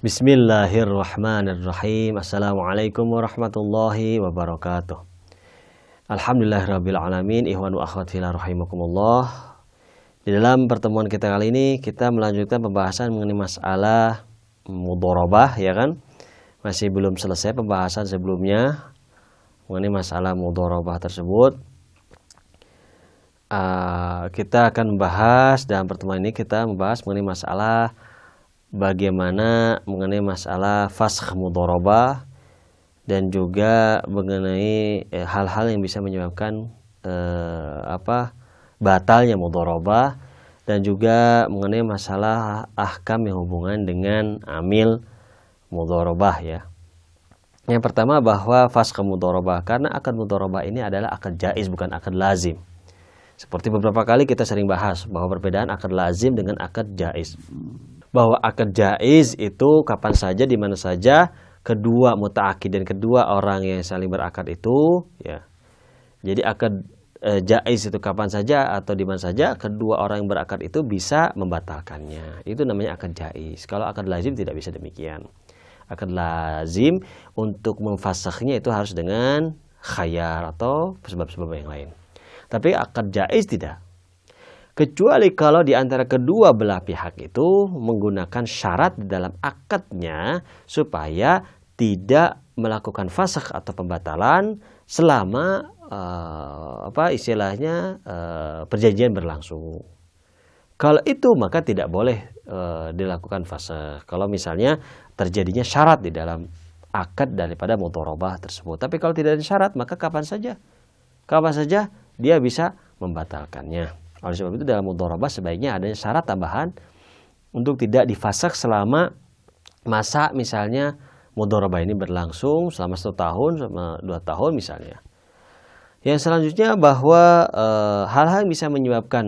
Bismillahirrahmanirrahim. Assalamualaikum warahmatullahi wabarakatuh. Alhamdulillahirabbil alamin. Ikhwan wa akhwat fillah rahimakumullah. Di dalam pertemuan kita kali ini kita melanjutkan pembahasan mengenai masalah mudharabah, ya kan? Masih belum selesai pembahasan sebelumnya mengenai masalah mudharabah tersebut. Kita akan membahas dalam pertemuan ini, kita membahas mengenai masalah bagaimana mengenai masalah fasakh mudharabah dan juga mengenai hal-hal yang bisa menyebabkan batalnya mudharabah, dan juga mengenai masalah ahkam yang hubungan dengan amil mudharabah, ya. Yang pertama bahwa fasakh mudharabah, karena akad mudharabah ini adalah akad jaiz bukan akad lazim. Seperti beberapa kali kita sering bahas bahwa perbedaan akad lazim dengan akad jaiz. Bahwa akad jaiz itu kapan saja, di mana saja kedua muta'akid dan kedua orang yang saling berakad itu, ya. Jadi akad jaiz itu kapan saja atau di mana saja kedua orang yang berakad itu bisa membatalkannya. Itu namanya akad jaiz. Kalau akad lazim tidak bisa demikian. Akad lazim untuk memfasakhnya itu harus dengan khayar atau sebab-sebab yang lain. Tapi akad jaiz tidak. Kecuali kalau di antara kedua belah pihak itu menggunakan syarat di dalam akadnya supaya tidak melakukan fasakh atau pembatalan selama perjanjian berlangsung. Kalau itu maka tidak boleh dilakukan fasakh. Kalau misalnya terjadinya syarat di dalam akad daripada mudharabah tersebut. Tapi kalau tidak ada syarat maka kapan saja dia bisa membatalkannya. Oleh sebab itu dalam mudharabah sebaiknya adanya syarat tambahan untuk tidak difasakh selama masa misalnya mudharabah ini berlangsung selama 1 tahun, selama 2 tahun misalnya. Yang selanjutnya bahwa hal-hal yang bisa menyebabkan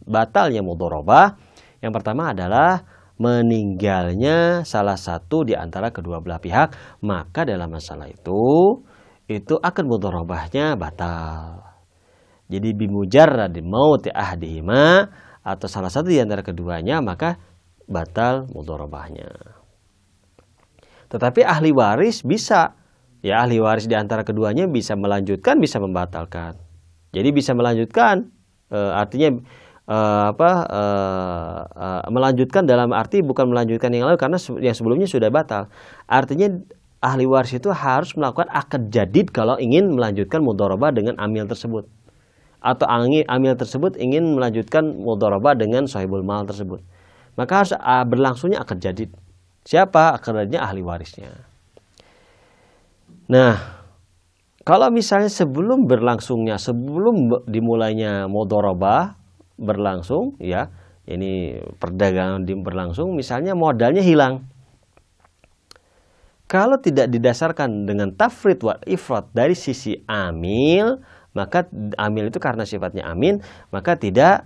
batalnya mudharabah, yang pertama adalah meninggalnya salah satu di antara kedua belah pihak, maka dalam masalah itu akad mudharabahnya batal. Jadi bimujarradi mauti ahdihima, atau salah satu di antara keduanya, maka batal mudharabahnya. Tetapi ahli waris bisa, ya, ahli waris di antara keduanya bisa melanjutkan, bisa membatalkan. Jadi bisa melanjutkan, artinya melanjutkan dalam arti bukan melanjutkan yang lalu karena yang sebelumnya sudah batal. Artinya ahli waris itu harus melakukan akad jadid kalau ingin melanjutkan mudharabah dengan amil tersebut. Atau amil tersebut ingin melanjutkan mudharabah dengan sahibul mal tersebut, maka harus berlangsungnya akad jadid. Siapa? Akad jadidnya ahli warisnya. Nah, kalau misalnya sebelum dimulainya mudharabah berlangsung, ya, ini perdagangan berlangsung, misalnya modalnya hilang. Kalau tidak didasarkan dengan tafrid wa ifrat dari sisi amil, maka amil itu karena sifatnya amin, maka tidak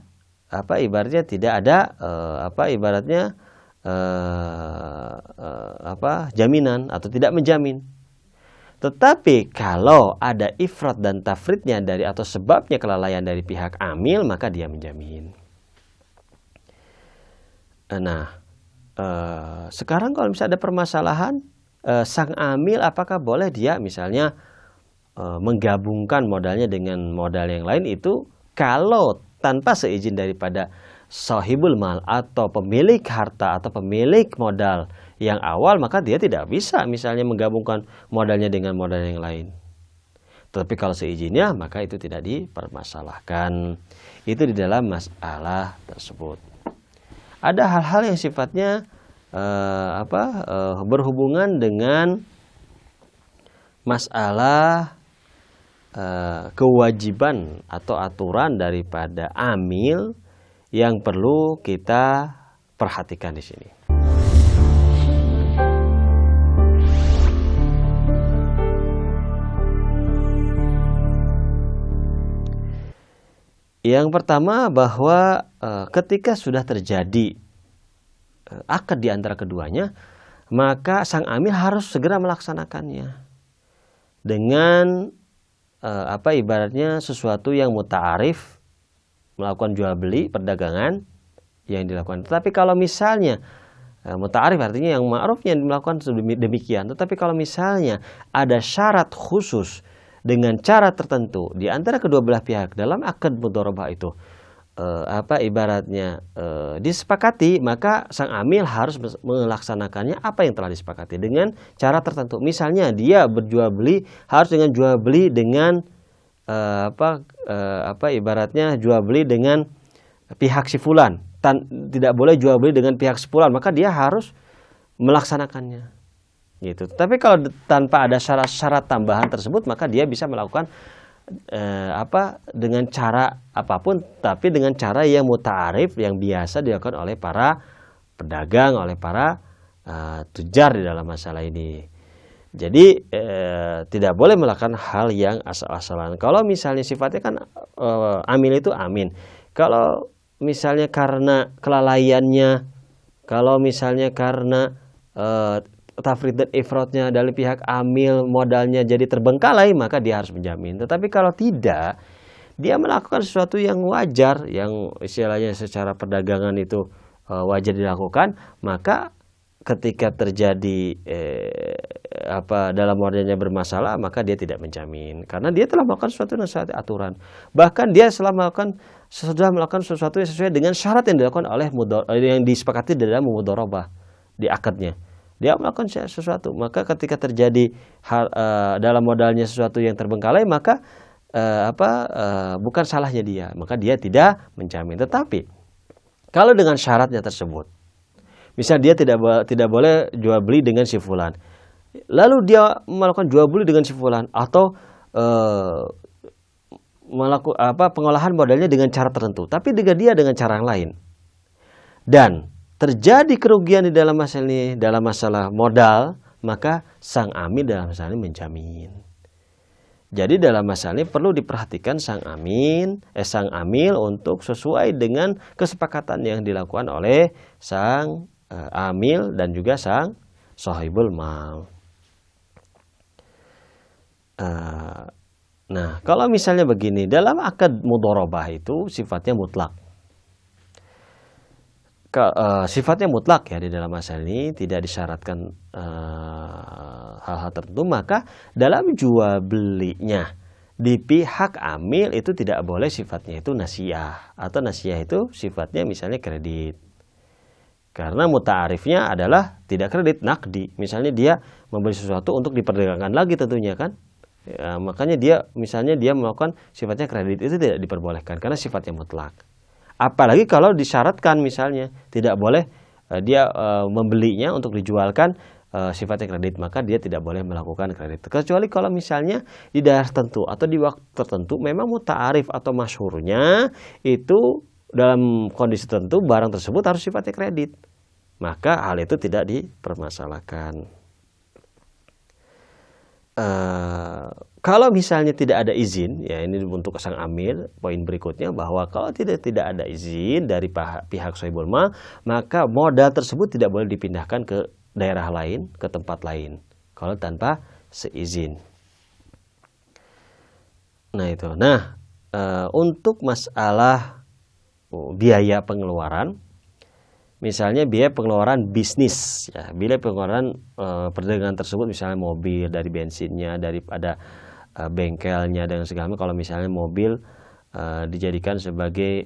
tidak ada jaminan atau tidak menjamin. Tetapi kalau ada ifrat dan tafridnya dari atau sebabnya kelalaian dari pihak amil, maka dia menjamin. Nah, sekarang kalau misalnya ada permasalahan, sang amil apakah boleh dia misalnya menggabungkan modalnya dengan modal yang lain, itu kalau tanpa seizin daripada sahibul mal atau pemilik harta atau pemilik modal yang awal, maka dia tidak bisa misalnya menggabungkan modalnya dengan modal yang lain. Tetapi kalau seizinnya maka itu tidak dipermasalahkan. Itu di dalam masalah tersebut. Ada hal-hal yang sifatnya berhubungan dengan masalah kewajiban atau aturan daripada amil yang perlu kita perhatikan di sini. Yang pertama bahwa ketika sudah terjadi akad di antara keduanya, maka sang amil harus segera melaksanakannya dengan ibaratnya sesuatu yang muta'arif, melakukan jual beli perdagangan yang dilakukan. Tetapi kalau misalnya Muta'arif artinya yang ma'rufnya melakukan demikian. Tetapi kalau misalnya ada syarat khusus dengan cara tertentu di antara kedua belah pihak dalam akad mudharabah itu ibaratnya disepakati, maka sang amil harus melaksanakannya apa yang telah disepakati dengan cara tertentu. Misalnya dia berjual beli harus dengan jual beli dengan ibaratnya jual beli dengan pihak si fulan, tidak boleh jual beli dengan pihak si fulan, maka dia harus melaksanakannya gitu. Tapi kalau tanpa ada syarat-syarat tambahan tersebut, maka dia bisa melakukan dengan cara apapun, tapi dengan cara yang muta'arif, yang biasa dilakukan oleh para pedagang, oleh para tujar di dalam masalah ini. Jadi tidak boleh melakukan hal yang asal-asalan. Kalau misalnya sifatnya kan amil itu amin. Kalau misalnya karena kelalaiannya, kalau misalnya karena tafrid dan ifratnya dari pihak amil modalnya jadi terbengkalai, maka dia harus menjamin. Tetapi kalau tidak, dia melakukan sesuatu yang wajar, yang istilahnya secara perdagangan itu wajar dilakukan, maka ketika terjadi dalam modalnya bermasalah, maka dia tidak menjamin karena dia telah melakukan sesuatu yang sesuai aturan. Bahkan dia sudah melakukan sesuatu yang sesuai dengan syarat yang dilakukan oleh yang disepakati dalam mudharabah di akadnya. Dia melakukan sesuatu, maka ketika terjadi dalam modalnya sesuatu yang terbengkalai, maka bukan salahnya dia, maka dia tidak menjamin. Tetapi kalau dengan syaratnya tersebut, misal dia tidak boleh jual beli dengan si fulan, lalu dia melakukan jual beli dengan si fulan atau melakukan pengolahan modalnya dengan cara tertentu, tapi dia dengan cara yang lain, dan terjadi kerugian di dalam masalah modal, maka sang amil dalam masalah ini menjamin. Jadi dalam masalah ini perlu diperhatikan sang amil untuk sesuai dengan kesepakatan yang dilakukan oleh sang amil dan juga sang sahibul mal. Nah, kalau misalnya begini, dalam akad mudharabah itu sifatnya mutlak. Sifatnya mutlak ya di dalam masalah ini, tidak disyaratkan hal-hal tertentu, maka dalam jual belinya di pihak amil itu tidak boleh sifatnya itu nasiyah, atau nasiyah itu sifatnya misalnya kredit. Karena muta'arifnya adalah tidak kredit, nakdi. Misalnya dia membeli sesuatu untuk diperdagangkan lagi tentunya kan. Ya, makanya dia melakukan sifatnya kredit, itu tidak diperbolehkan karena sifatnya mutlak. Apalagi kalau disyaratkan misalnya tidak boleh dia membelinya untuk dijualkan sifatnya kredit, maka dia tidak boleh melakukan kredit. Kecuali kalau misalnya di daerah tertentu atau di waktu tertentu memang muta'arif atau masyhurnya itu dalam kondisi tertentu barang tersebut harus sifatnya kredit, maka hal itu tidak dipermasalahkan. Kalau misalnya tidak ada izin, ya ini untuk sang amil, poin berikutnya bahwa kalau tidak ada izin dari pihak sahibul mal, maka modal tersebut tidak boleh dipindahkan ke daerah lain, ke tempat lain, kalau tanpa seizin. Nah itu. Untuk masalah biaya pengeluaran, misalnya biaya pengeluaran bisnis, ya, biaya pengeluaran perdagangan tersebut, misalnya mobil, dari bensinnya, daripada bengkelnya dan segala macam. Kalau misalnya mobil dijadikan sebagai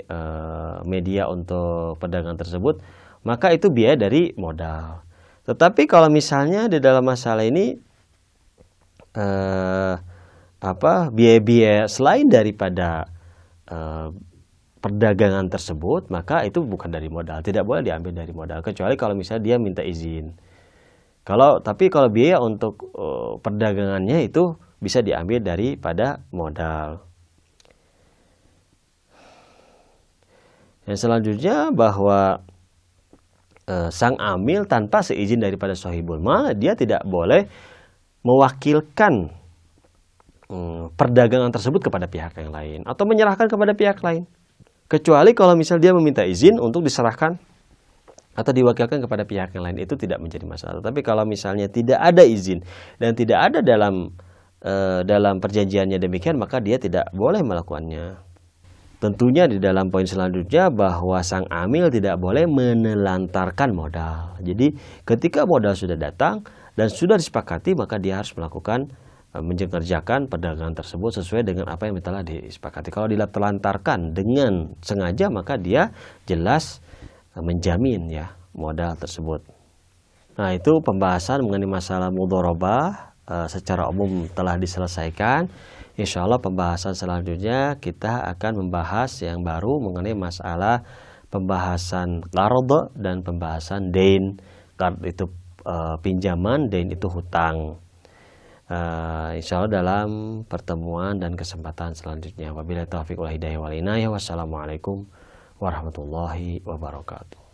media untuk perdagangan tersebut, maka itu biaya dari modal. Tetapi kalau misalnya di dalam masalah ini biaya-biaya selain daripada perdagangan tersebut, maka itu bukan dari modal, tidak boleh diambil dari modal, kecuali kalau misalnya dia minta izin. Tapi kalau biaya untuk perdagangannya itu bisa diambil daripada modal. Yang selanjutnya bahwa sang amil tanpa seizin daripada sahibul mal, dia tidak boleh mewakilkan perdagangan tersebut kepada pihak yang lain atau menyerahkan kepada pihak lain, kecuali kalau misal dia meminta izin untuk diserahkan atau diwakilkan kepada pihak yang lain, itu tidak menjadi masalah. Tapi kalau misalnya tidak ada izin dan tidak ada dalam perjanjiannya demikian, maka dia tidak boleh melakukannya. tentunya di dalam poin selanjutnya bahwa sang amil tidak boleh menelantarkan modal. Jadi ketika modal sudah datang dan sudah disepakati, maka dia harus melakukan mengerjakan perdagangan tersebut sesuai dengan apa yang telah disepakati. Kalau ditelantarkan dengan sengaja, maka dia jelas menjamin ya modal tersebut. Nah, itu pembahasan mengenai masalah mudharabah secara umum telah diselesaikan. Insya Allah pembahasan selanjutnya kita akan membahas yang baru mengenai masalah pembahasan qard dan pembahasan dain. Qard itu pinjaman, dain itu hutang. Insya Allah dalam pertemuan dan kesempatan selanjutnya. Wabillahi taufiq wal hidayah wal inayah. Wassalamualaikum warahmatullahi wabarakatuh.